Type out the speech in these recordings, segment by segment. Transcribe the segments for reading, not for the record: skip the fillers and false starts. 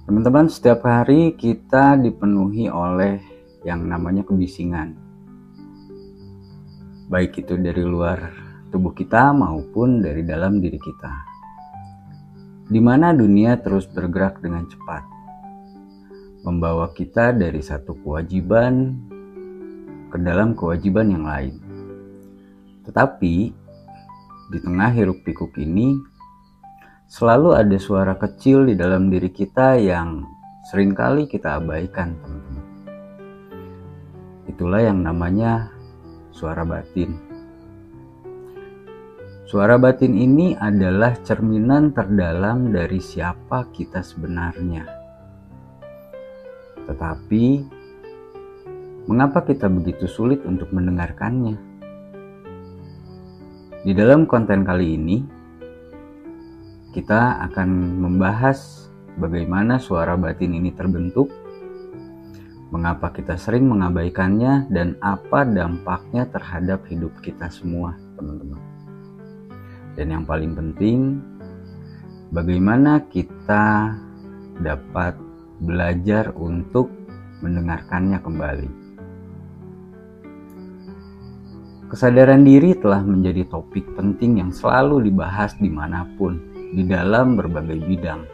Teman-teman, setiap hari kita dipenuhi oleh yang namanya kebisingan. Baik itu dari luar tubuh kita maupun dari dalam diri kita. Di mana dunia terus bergerak dengan cepat, membawa kita dari satu kewajiban ke dalam kewajiban yang lain. Tetapi di tengah hiruk-pikuk ini selalu ada suara kecil di dalam diri kita yang seringkali kita abaikan, teman-teman. Itulah yang namanya suara batin. Suara batin ini adalah cerminan terdalam dari siapa kita sebenarnya. Tetapi, mengapa kita begitu sulit untuk mendengarkannya? Di dalam konten kali ini, kita akan membahas bagaimana suara batin ini terbentuk, mengapa kita sering mengabaikannya, dan apa dampaknya terhadap hidup kita semua, teman-teman. Dan yang paling penting, bagaimana kita dapat belajar untuk mendengarkannya kembali. Kesadaran diri telah menjadi topik penting yang selalu dibahas dimanapun, di dalam berbagai bidang,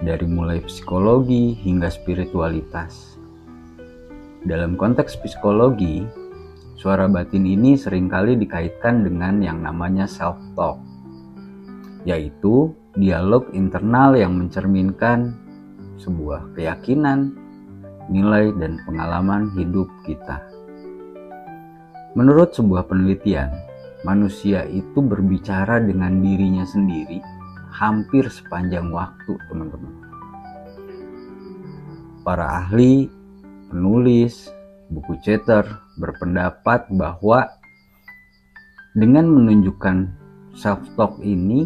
dari mulai psikologi hingga spiritualitas. Dalam konteks psikologi, suara batin ini seringkali dikaitkan dengan yang namanya self-talk, yaitu dialog internal yang mencerminkan sebuah keyakinan, nilai, dan pengalaman hidup kita. Menurut sebuah penelitian, manusia itu berbicara dengan dirinya sendiri hampir sepanjang waktu, teman-teman. Para ahli, penulis, buku ceter berpendapat bahwa dengan menunjukkan self-talk ini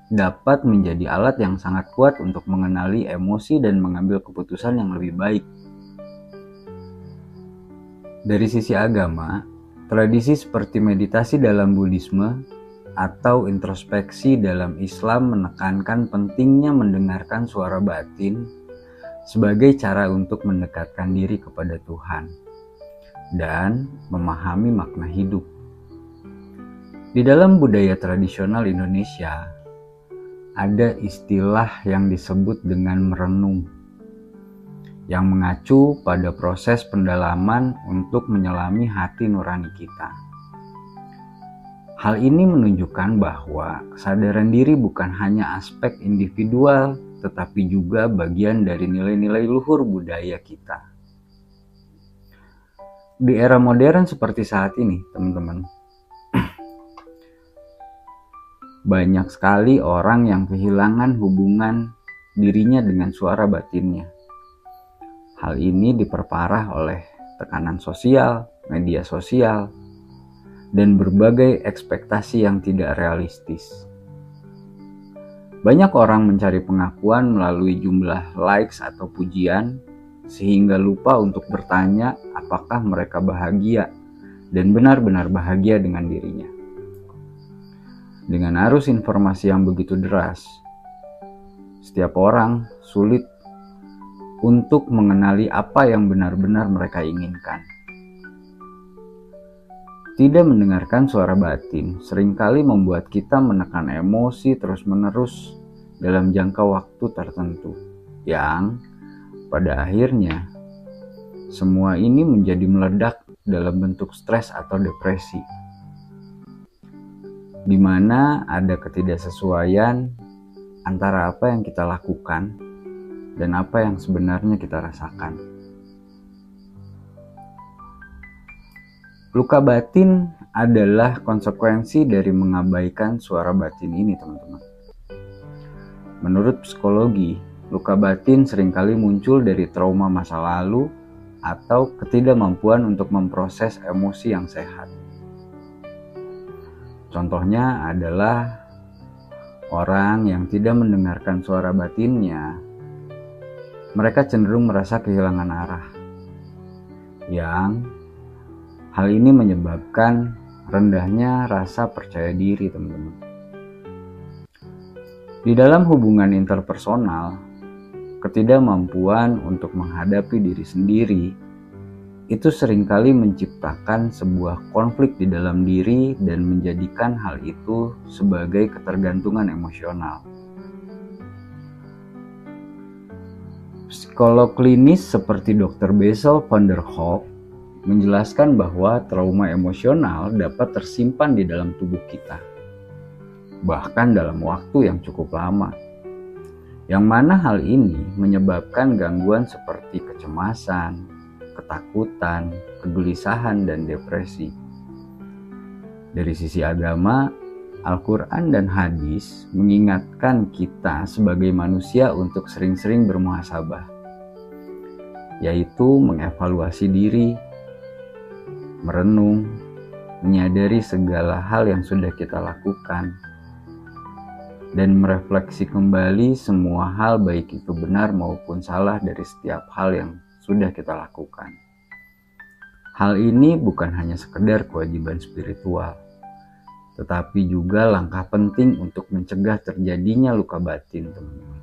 dapat menjadi alat yang sangat kuat untuk mengenali emosi dan mengambil keputusan yang lebih baik. Dari sisi agama, tradisi seperti meditasi dalam Buddhisme atau introspeksi dalam Islam menekankan pentingnya mendengarkan suara batin sebagai cara untuk mendekatkan diri kepada Tuhan dan memahami makna hidup. Di dalam budaya tradisional Indonesia, ada istilah yang disebut dengan merenung, yang mengacu pada proses pendalaman untuk menyelami hati nurani kita. Hal ini menunjukkan bahwa kesadaran diri bukan hanya aspek individual, tetapi juga bagian dari nilai-nilai luhur budaya kita. Di era modern seperti saat ini, teman-teman, banyak sekali orang yang kehilangan hubungan dirinya dengan suara batinnya. Hal ini diperparah oleh tekanan sosial, media sosial, dan berbagai ekspektasi yang tidak realistis. Banyak orang mencari pengakuan melalui jumlah likes atau pujian, sehingga lupa untuk bertanya apakah mereka bahagia dan benar-benar bahagia dengan dirinya. Dengan arus informasi yang begitu deras, setiap orang sulit untuk mengenali apa yang benar-benar mereka inginkan. Tidak mendengarkan suara batin seringkali membuat kita menekan emosi terus-menerus dalam jangka waktu tertentu, yang pada akhirnya semua ini menjadi meledak dalam bentuk stres atau depresi, di mana ada ketidaksesuaian antara apa yang kita lakukan dan apa yang sebenarnya kita rasakan. Luka batin adalah konsekuensi dari mengabaikan suara batin ini, teman-teman. Menurut psikologi, luka batin seringkali muncul dari trauma masa lalu atau ketidakmampuan untuk memproses emosi yang sehat. Contohnya adalah orang yang tidak mendengarkan suara batinnya. Mereka cenderung merasa kehilangan arah, yang hal ini menyebabkan rendahnya rasa percaya diri, teman-teman. Di dalam hubungan interpersonal, ketidakmampuan untuk menghadapi diri sendiri itu seringkali menciptakan sebuah konflik di dalam diri dan menjadikan hal itu sebagai ketergantungan emosional. Psikolog klinis seperti Dr. Bessel van der Kolk menjelaskan bahwa trauma emosional dapat tersimpan di dalam tubuh kita, bahkan dalam waktu yang cukup lama. Yang mana hal ini menyebabkan gangguan seperti kecemasan, ketakutan, kegelisahan, dan depresi. Dari sisi agama, Al-Quran dan hadis mengingatkan kita sebagai manusia untuk sering-sering bermuhasabah, yaitu mengevaluasi diri, merenung, menyadari segala hal yang sudah kita lakukan, dan merefleksi kembali semua hal baik itu benar maupun salah dari setiap hal yang sudah kita lakukan. Hal ini bukan hanya sekedar kewajiban spiritual, tetapi juga langkah penting untuk mencegah terjadinya luka batin, teman-teman.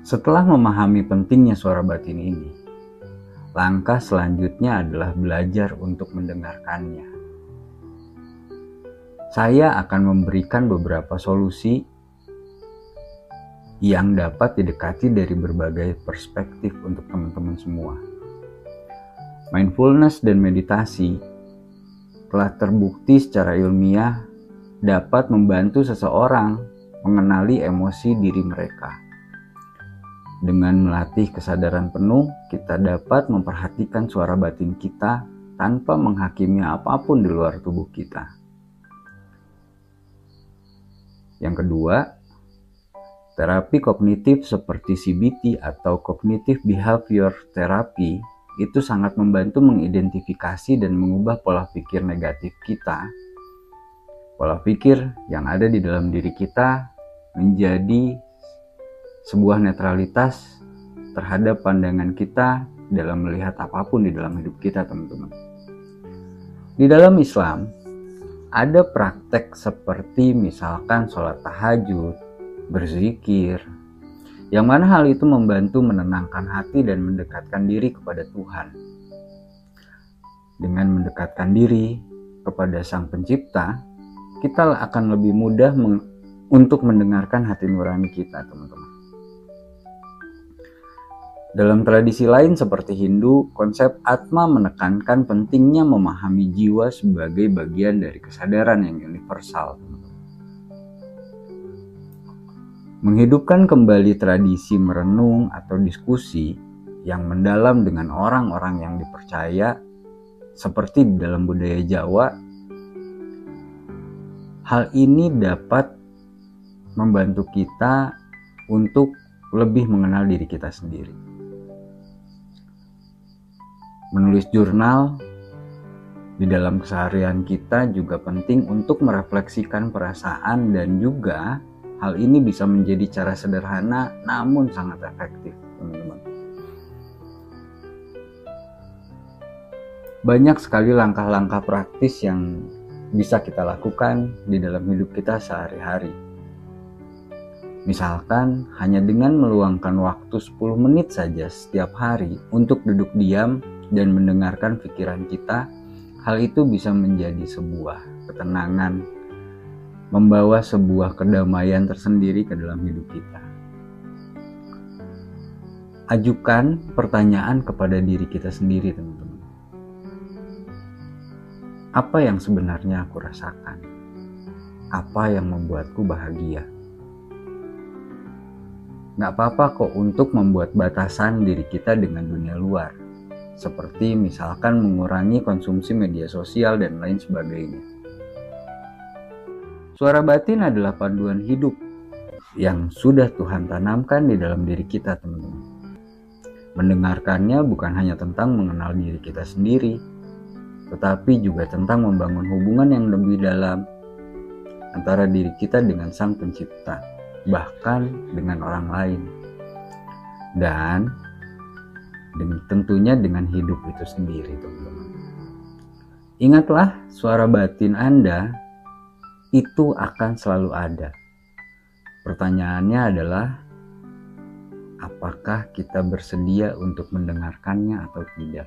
Setelah memahami pentingnya suara batin ini, langkah selanjutnya adalah belajar untuk mendengarkannya. Saya akan memberikan beberapa solusi yang dapat didekati dari berbagai perspektif untuk teman-teman semua. Mindfulness dan meditasi telah terbukti secara ilmiah dapat membantu seseorang mengenali emosi diri mereka. Dengan melatih kesadaran penuh, kita dapat memperhatikan suara batin kita tanpa menghakimi apapun di luar tubuh kita. Yang kedua, terapi kognitif seperti CBT atau Cognitive Behavior Therapy itu sangat membantu mengidentifikasi dan mengubah pola pikir negatif kita. Pola pikir yang ada di dalam diri kita menjadi sebuah netralitas terhadap pandangan kita dalam melihat apapun di dalam hidup kita, teman-teman. Di dalam Islam, ada praktek seperti misalkan sholat tahajud, berzikir, yang mana hal itu membantu menenangkan hati dan mendekatkan diri kepada Tuhan. Dengan mendekatkan diri kepada Sang Pencipta, kita akan lebih mudah untuk mendengarkan hati nurani kita, teman-teman. Dalam tradisi lain seperti Hindu, konsep Atma menekankan pentingnya memahami jiwa sebagai bagian dari kesadaran yang universal. Menghidupkan kembali tradisi merenung atau diskusi yang mendalam dengan orang-orang yang dipercaya, seperti di dalam budaya Jawa, hal ini dapat membantu kita untuk lebih mengenal diri kita sendiri. Menulis jurnal di dalam keseharian kita juga penting untuk merefleksikan perasaan, dan juga hal ini bisa menjadi cara sederhana namun sangat efektif, teman-teman. Banyak sekali langkah-langkah praktis yang bisa kita lakukan di dalam hidup kita sehari-hari. Misalkan hanya dengan meluangkan waktu 10 menit saja setiap hari untuk duduk diam dan mendengarkan pikiran kita, hal itu bisa menjadi sebuah ketenangan, membawa sebuah kedamaian tersendiri ke dalam hidup kita. Ajukan pertanyaan kepada diri kita sendiri, teman-teman. Apa yang sebenarnya aku rasakan? Apa yang membuatku bahagia? Gak apa-apa kok untuk membuat batasan diri kita dengan dunia luar, seperti misalkan mengurangi konsumsi media sosial dan lain sebagainya. Suara batin adalah panduan hidup yang sudah Tuhan tanamkan di dalam diri kita, teman-teman. Mendengarkannya bukan hanya tentang mengenal diri kita sendiri, tetapi juga tentang membangun hubungan yang lebih dalam antara diri kita dengan Sang Pencipta, bahkan dengan orang lain, dan tentunya dengan hidup itu sendiri, teman-teman. Ingatlah, suara batin Anda itu akan selalu ada. Pertanyaannya adalah, apakah kita bersedia untuk mendengarkannya atau tidak?